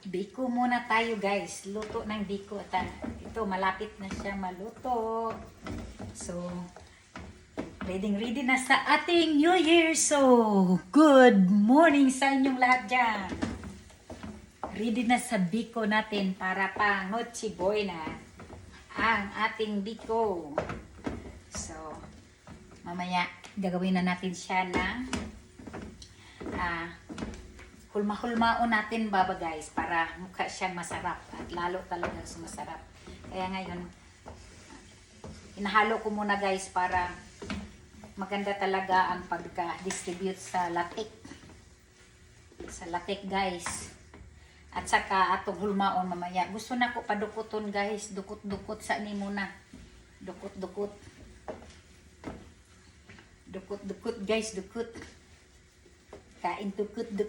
Biko muna tayo guys. Luto ng biko. At ito, malapit na siya maluto. So, ready na sa ating New Year. So, good morning sa inyong lahat dyan. Ready na sa biko natin para pang Noche Buena ang ating biko. So, mamaya gagawin na natin siya ng hulma-hulmaon natin baba guys para mukha siyang masarap at lalo talagang sumasarap. Kaya ngayon, inahalo ko muna guys para maganda talaga ang pagka-distribute sa latik. Sa latik guys. At saka atong hulmaon mamaya. Gusto na ko padukuton guys. Dukot-dukot sa ni muna. Dukot-dukot. Dukot-dukot guys. Dukot. Kain dukot-dukot.